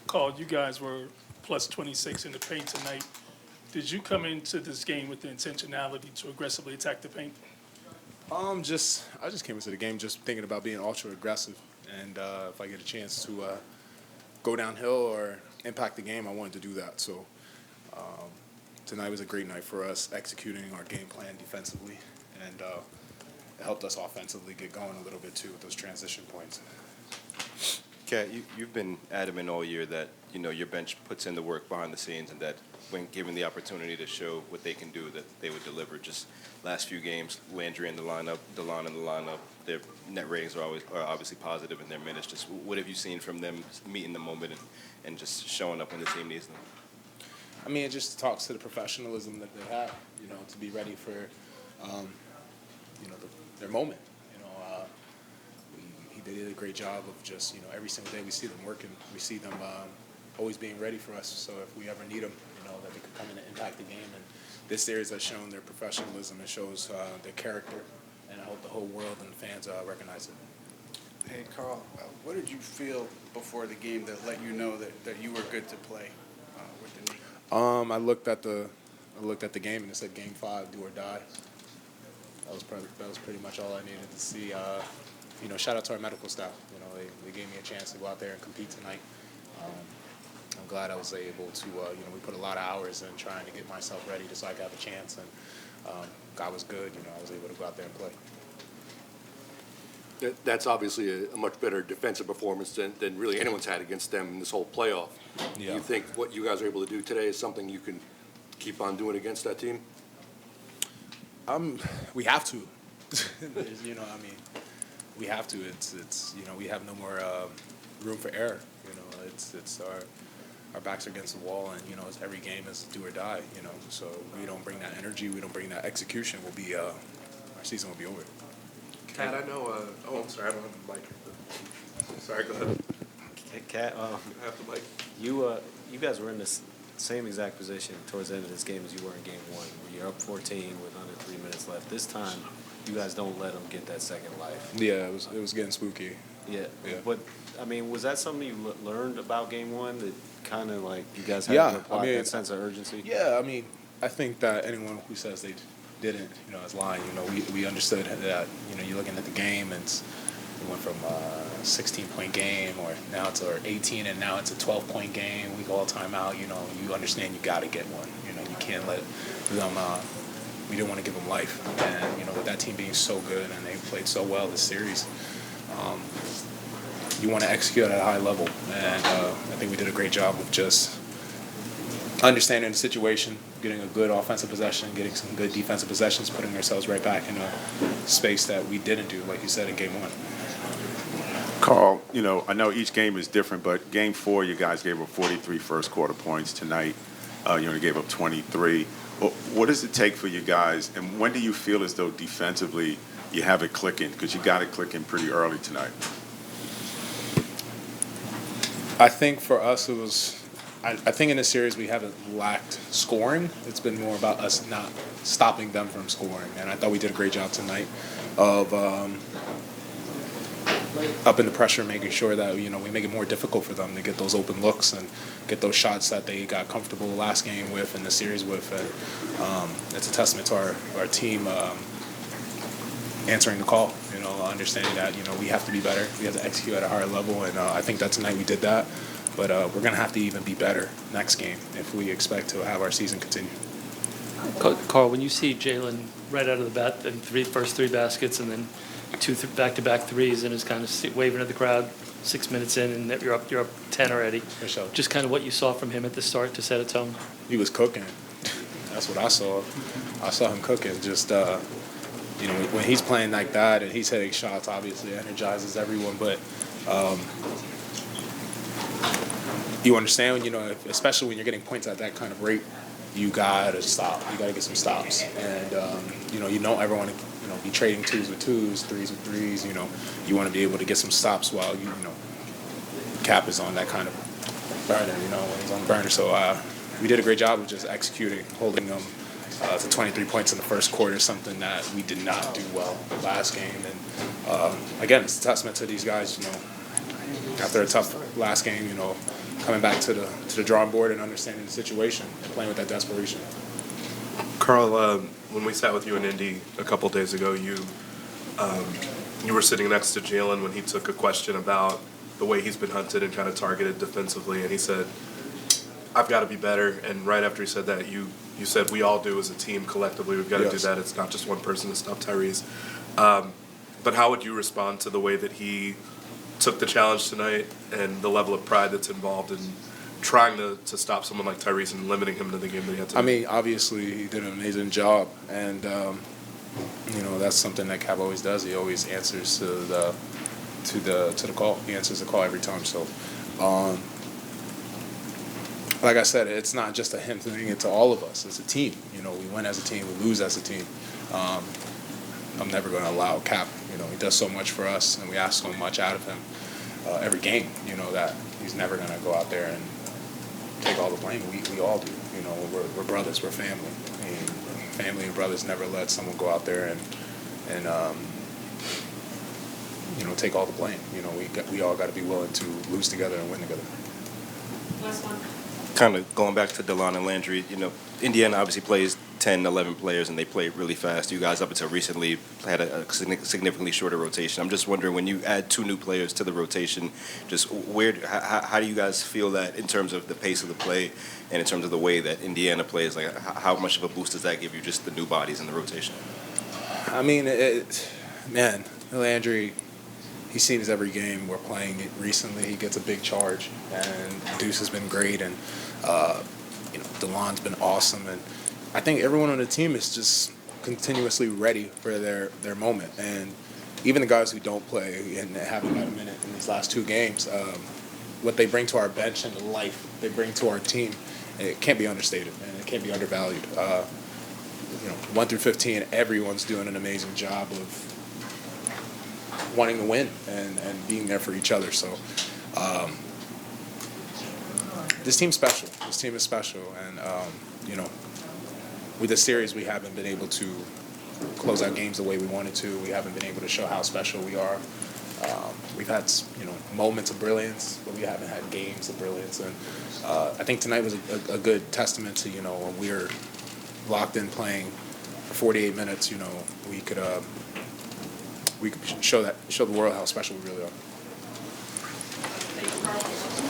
Carl, you guys were plus 26 in the paint tonight. Did you come into this game with the intentionality to aggressively attack the paint? I just came into the game just thinking about being ultra aggressive, and if I get a chance to go downhill or impact the game, I wanted to do that. So tonight was a great night for us, executing our game plan defensively, and it helped us offensively get going a little bit too with those transition points. Kat, you've been adamant all year that your bench puts in the work behind the scenes, and that when given the opportunity to show what they can do, that they would deliver. Just last few games, Landry in the lineup, DeLon in the lineup, their net ratings are obviously positive in their minutes. Just what have you seen from them meeting the moment and just showing up when the team needs them? I mean, it just talks to the professionalism that they have, to be ready for, their moment. They did a great job of just, every single day we see them working. We see them always being ready for us. So if we ever need them, that they could come in and impact the game. And this series has shown their professionalism. It shows their character. And I hope the whole world and fans recognize it. Hey, Carl, what did you feel before the game that let you know that you were good to play with the knee? I looked at the game and it said Game 5, do or die. That was pretty much all I needed to see. Shout out to our medical staff. They gave me a chance to go out there and compete tonight. I'm glad I was able to. We put a lot of hours in trying to get myself ready so I could have a chance, and God was good. I was able to go out there and play. That's obviously a much better defensive performance than really anyone's had against them in this whole playoff. Yeah. Do you think what you guys are able to do today is something you can keep on doing against that team? We have to. We have to. It's we have no more room for error. It's our backs are against the wall, and it's every game is do or die. So we don't bring that energy, we don't bring that execution. Our season will be over. Kat, I know. I'm sorry, I don't have the mic. Sorry, go ahead. Kat, I have the mic. you guys were in the same exact position towards the end of this game as you were in Game 1, where you're up 14 with under 3 minutes left. This time, you guys don't let them get that second life. Yeah, it was getting spooky. Yeah. Yeah. But, I mean, was that something you learned about Game 1 that kind of like you guys had to apply that sense of urgency? Yeah, I think that anyone who says they didn't, is lying. We understood that, you're looking at the game and we went from a 16-point game or now it's 18 and now it's a 12-point game. We go all time out, you understand you got to get one. You can't let them, we didn't want to give them life. And, with that team being so good and they played so well this series, you want to execute at a high level. And I think we did a great job of just understanding the situation, getting a good offensive possession, getting some good defensive possessions, putting ourselves right back in a space that we didn't do, like you said, in Game 1. Carl, I know each game is different, but Game 4, you guys gave up 43 first quarter points. Tonight, you only gave up 23. What does it take for you guys, and when do you feel as though defensively you have it clicking? Because you got it clicking pretty early tonight. I think for us it was, I think in this series we haven't lacked scoring. It's been more about us not stopping them from scoring. And I thought we did a great job tonight of upping the pressure, making sure that, we make it more difficult for them to get those open looks and get those shots that they got comfortable last game with and the series with. And it's a testament to our team answering the call, understanding that, we have to be better. We have to execute at a higher level, and I think that tonight we did that. But we're going to have to even be better next game if we expect to have our season continue. Carl, when you see Jalen right out of the bat, the first three baskets and then two back-to-back threes and is kind of waving at the crowd 6 minutes in and you're up 10 already. For sure. Just kind of what you saw from him at the start to set a tone. He was cooking. That's what I saw. I saw him cooking. Just when he's playing like that and he's hitting shots, obviously it energizes everyone. But you understand, especially when you're getting points at that kind of rate, you gotta stop. You gotta get some stops, and you don't ever want to be trading twos with twos, threes with threes. You want to be able to get some stops while Cap is on that kind of burner. When he's on the burner. So we did a great job of just executing, holding them to 23 points in the first quarter, something that we did not do well last game. And again, it's a testament to these guys. after a tough last game, you know, coming back to the drawing board and understanding the situation and playing with that desperation. Carl, when we sat with you in Indy a couple days ago, you were sitting next to Jalen when he took a question about the way he's been hunted and kind of targeted defensively, and he said, "I've got to be better." And right after he said that, you said, "We all do as a team collectively. We've got to do that. It's not just one person to stop Tyrese." But how would you respond to the way that he took the challenge tonight and the level of pride that's involved in trying to stop someone like Tyrese and limiting him to the game that he had to? I mean, obviously he did an amazing job, and you know, that's something that Cav always does. He always answers to the call. He answers the call every time. So, like I said, it's not just a him thing. It's all of us as a team. You know, we win as a team, we lose as a team. I'm never going to allow Cap. You know, he does so much for us, and we ask so much out of him every game. You know, that he's never going to go out there and take all the blame. We all do. You know, we're brothers. We're family. I mean, family and brothers never let someone go out there and you know, take all the blame. You know, we all got to be willing to lose together and win together. Last one. Kind of going back to DeLon and Landry, you know, Indiana obviously plays 10, 11 players, and they play really fast. You guys, up until recently, had a significantly shorter rotation. I'm just wondering, when you add 2 new players to the rotation, just how do you guys feel that in terms of the pace of the play and in terms of the way that Indiana plays? Like, how much of a boost does that give you, just the new bodies in the rotation? I mean, man, Landry, he sees every game we're playing it recently. He gets a big charge, and Deuce has been great, and you know, DeLon's been awesome, and I think everyone on the team is just continuously ready for their moment. And even the guys who don't play and haven't got a minute in these last 2 games, what they bring to our bench and the life they bring to our team, it can't be understated, and it can't be undervalued. You know, 1 through 15, everyone's doing an amazing job of wanting to win and being there for each other. So this team's special. This team is special, and you know, with this series, we haven't been able to close out games the way we wanted to. We haven't been able to show how special we are. We've had, you know, moments of brilliance, but we haven't had games of brilliance. And I think tonight was a good testament to, you know, when we're locked in playing for 48 minutes, you know, we could show the world how special we really are. Thank you, Carl.